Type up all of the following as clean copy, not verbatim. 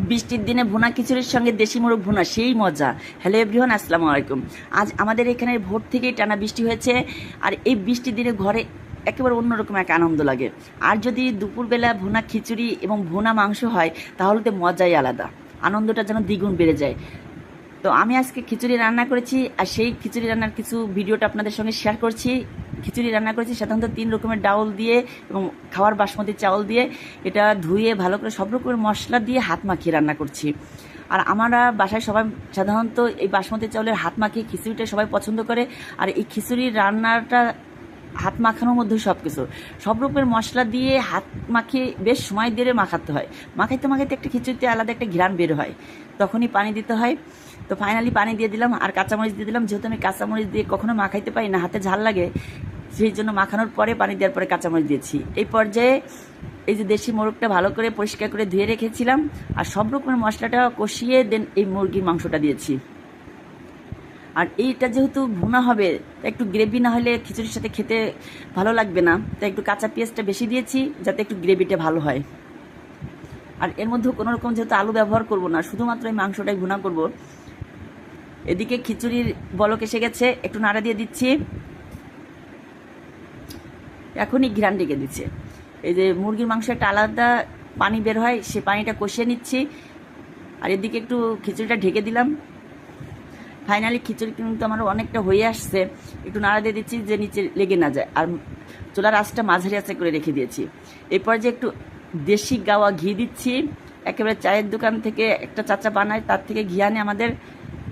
বৃষ্টির দিনে ভুনা খিচুড়ির সঙ্গে দেশি মোরগ ভুনা সেই মজা। হ্যালো এভরিওয়ান, আসসালামু আলাইকুম। আজ আমাদের এখানে ভোর থেকেই টানা বৃষ্টি হয়েছে, আর এই বৃষ্টির দিনে ঘরে একেবারে অন্যরকম এক আনন্দ লাগে। আর যদি দুপুরবেলা ভুনা খিচুড়ি এবং ভুনা মাংস হয় তাহলে তো মজাই আলাদা, আনন্দটা যেন দ্বিগুণ বেড়ে যায়। তো আমি আজকে খিচুড়ি রান্না করেছি, আর সেই খিচুড়ি রান্নার কিছু ভিডিওটা আপনাদের সঙ্গে শেয়ার করছি। খিচুড়ি রান্না করেছি সাধারণত 3 রকমের ডাউল দিয়ে এবং খাওয়ার বাসমতি চাউল দিয়ে। এটা ধুয়ে ভালো করে সব রকমের মশলা দিয়ে হাত মাখিয়ে রান্না করছি। আর আমরা বাসায় সবাই সাধারণত এই বাসমতি চাউলের হাত মাখিয়ে খিচুড়িটা সবাই পছন্দ করে। আর এই খিচুড়ির রান্নাটা হাত মাখানোর মধ্যে সব রকমের মশলা দিয়ে হাত মাখিয়ে বেশ সময় দিয়ে মাখাতে হয়। মাখাইতে মাখাইতে একটা খিচুড়িতে আলাদা একটা ঘ্রাণ বের হয়, তখনই পানি দিতে হয়। তো ফাইনালি পানি দিয়ে দিলাম আর কাঁচামরিচ দিয়ে দিলাম। যেহেতু আমি কাঁচামরিচ দিয়ে কখনো মাখাইতে পারি না, হাতে ঝাল লাগে, সেই জন্য মাখানোর পরে পানি দেওয়ার পরে কাঁচামরিচ দিয়েছি। এই পর্যায়ে এই যে দেশি মোরগটা ভালো করে পরিষ্কার করে ধুয়ে রেখেছিলাম আর সব রকমের মশলাটা কষিয়ে দেন এই মুরগির মাংসটা দিয়েছি। আর এইটা যেহেতু ভুনা হবে, তাই একটু গ্রেভি না হলে খিচুড়ির সাথে খেতে ভালো লাগবে না, তাই একটু কাঁচা পেঁয়াজটা বেশি দিয়েছি যাতে একটু গ্রেভিটা ভালো হয়। আর এর মধ্যেও কোনো রকম যেহেতু আলু ব্যবহার করব না, শুধুমাত্র এই মাংসটাই ভুনা করব। এদিকে খিচুড়ির বলক এসে গেছে, একটু নাড়া দিয়ে দিচ্ছি। এখনই ঘ্রাণ ডেকে দিচ্ছে। এই যে মুরগির মাংস একটা আলাদা পানি বের হয়, সে পানিটা কষিয়ে নিচ্ছি। আর এদিকে একটু খিচুড়িটা ঢেকে দিলাম। ফাইনালি খিচুড়ি কিন্তু আমার অনেকটা হয়ে আসছে, একটু নাড়া দিয়ে দিচ্ছি যে নিচে লেগে না যায়। আর চুলার আঁচটা মাঝারি আঁচে করে রেখে দিয়েছি। এরপর যে একটু দেশি গাওয়া ঘি দিচ্ছি, একেবারে চায়ের দোকান থেকে একটা চাচা বানায়, তার থেকে ঘি আনে আমাদের,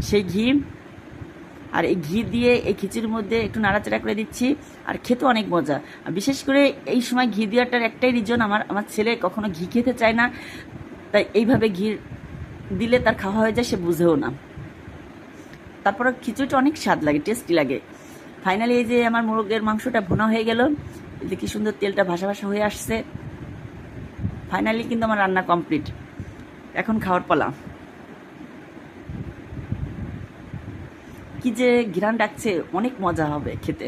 সেই ঘি। আর এই ঘি দিয়ে এই খিচুড়ির মধ্যে একটু নাড়াচাড়া করে দিচ্ছি। আর খেতে অনেক মজা। আর বিশেষ করে এই সময় ঘি দেওয়াটার একটাই রিজন, আমার ছেলে কখনো ঘি খেতে চায় না, তাই এইভাবে ঘি দিলে তার খাওয়া হয়ে যায়, সে বুঝেও না। তারপরে খিচুড়িটা অনেক স্বাদ লাগে, টেস্টি লাগে। ফাইনালি এই যে আমার মোরগের মাংসটা ভুনা হয়ে গেল, এই যে কি সুন্দর তেলটা ভাসা ভাসা হয়ে আসছে। ফাইনালি কিন্তু আমার রান্না কমপ্লিট, এখন খাওয়ার পালা। কি যে ঘ্রাণ ডাকছে, অনেক মজা হবে খেতে।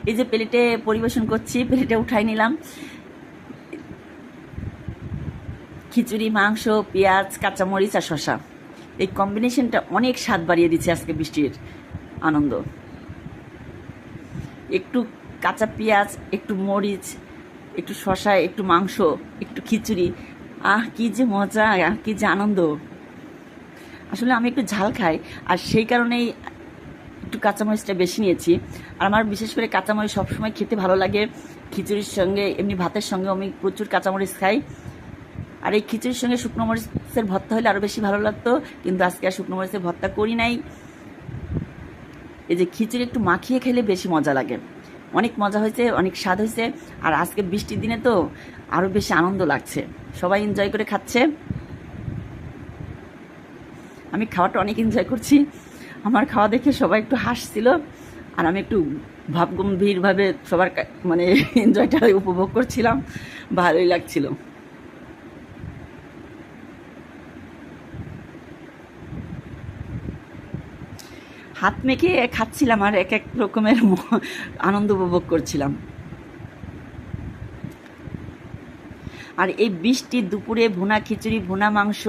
এই যে প্লেটে পরিবেশন করছি, প্লেটে উঠাই নিলাম। খিচুড়ি, মাংস, পেঁয়াজ, কাঁচামরিচ আর শসা, এই কম্বিনেশনটা অনেক স্বাদ বাড়িয়ে দিচ্ছে আজকে বৃষ্টির আনন্দ। একটু কাঁচা পেঁয়াজ, একটু মরিচ, একটু শসা, একটু মাংস, একটু খিচুড়ি, কি যে মজা, কি যে আনন্দ। আসলে আমি একটু ঝাল খাই, আর সেই কারণেই একটু কাঁচামরিচটা বেশি নিয়েছি। আর আমার বিশেষ করে কাঁচামরিচ সবসময় খেতে ভালো লাগে। খিচুড়ির সঙ্গে, এমনি ভাতের সঙ্গে আমি প্রচুর কাঁচামরিচ খাই। আর এই খিচুড়ির সঙ্গে শুকনো মরিচের ভর্তা হলে আরও বেশি ভালো লাগতো, কিন্তু আজকে আর শুকনো মরিচের ভর্তা করি নাই। এই যে খিচুড়ি একটু মাখিয়ে খেলে বেশি মজা লাগে। অনেক মজা হয়েছে, অনেক স্বাদ হয়েছে। আর আজকে বৃষ্টির দিনে তো আরও বেশি আনন্দ লাগছে, সবাই এনজয় করে খাচ্ছে। আমি খাওয়াটা অনেক এনজয় করছি। আমার খাওয়া দেখে সবাই একটু হাসছিল, আর আমি একটু ভাবগম্ভীরভাবে সবার মানে এনজয়টা উপভোগ করছিলাম, ভালোই লাগছিল। হাত মেখে খাচ্ছিলাম আর এক এক রকমের আনন্দ উপভোগ করছিলাম। আর এই বৃষ্টির দুপুরে ভুনা খিচুড়ি, ভুনা মাংস,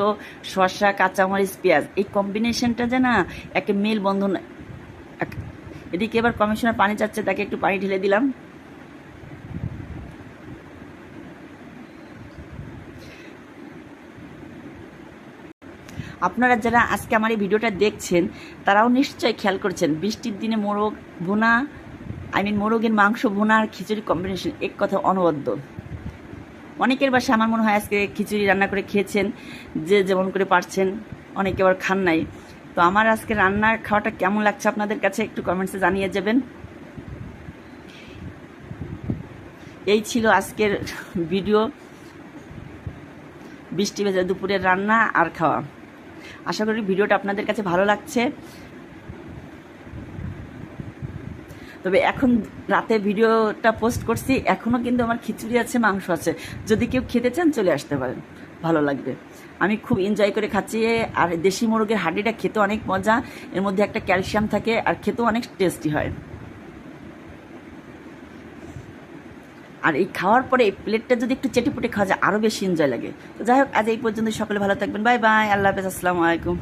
শসা, কাঁচামরিচ, পেঁয়াজ, এই কম্বিনেশনটা যে না একে মেল বন্ধন। এদিকে এবার কমিশনার পানি চাচ্ছে, তাকে একটু পানি ঢেলে দিলাম। আপনারা যারা আজকে আমার এই ভিডিওটা দেখছেন, তারাও নিশ্চয়ই খেয়াল করছেন বৃষ্টির দিনে মোরগ ভুনা, মোরগের মাংস ভুনা আর খিচুড়ি কম্বিনেশন এক কথা অনবদ্য। অনেকের বাসায় আমার মনে হয় আজকে খিচুড়ি রান্না করে খেয়েছেন, যে যেমন করে পারছেন, অনেকে আবার খান নাই। তো আমার আজকে রান্নার খাওয়াটা কেমন লাগছে আপনাদের কাছে একটু কমেন্টসে জানিয়ে যাবেন। এই ছিল আজকের ভিডিও, বৃষ্টি ভেজা দুপুরের রান্না আর খাওয়া। আশা করি ভিডিওটা আপনাদের কাছে ভালো লাগছে। তবে এখন রাতে ভিডিওটা পোস্ট করছি, এখনও কিন্তু আমার খিচুড়ি আছে, মাংস আছে, যদি কেউ খেতে চান চলে আসতে পারেন, ভালো লাগবে। আমি খুব এনজয় করে খাচ্ছি। আর দেশি মোরগের হাঁডিটা খেতে অনেক মজা, এর মধ্যে একটা ক্যালসিয়াম থাকে আর খেতেও অনেক টেস্টি হয়। আর এই খাওয়ার পরে এই প্লেটটা যদি একটু চেটেপুটে খাওয়া যায় আরও বেশি এনজয় লাগে। তো যাই হোক, আজ এই পর্যন্ত, সকলে ভালো থাকবেন, বাই বাই, আল্লাহ হাফেজ, আসসালামু আলাইকুম।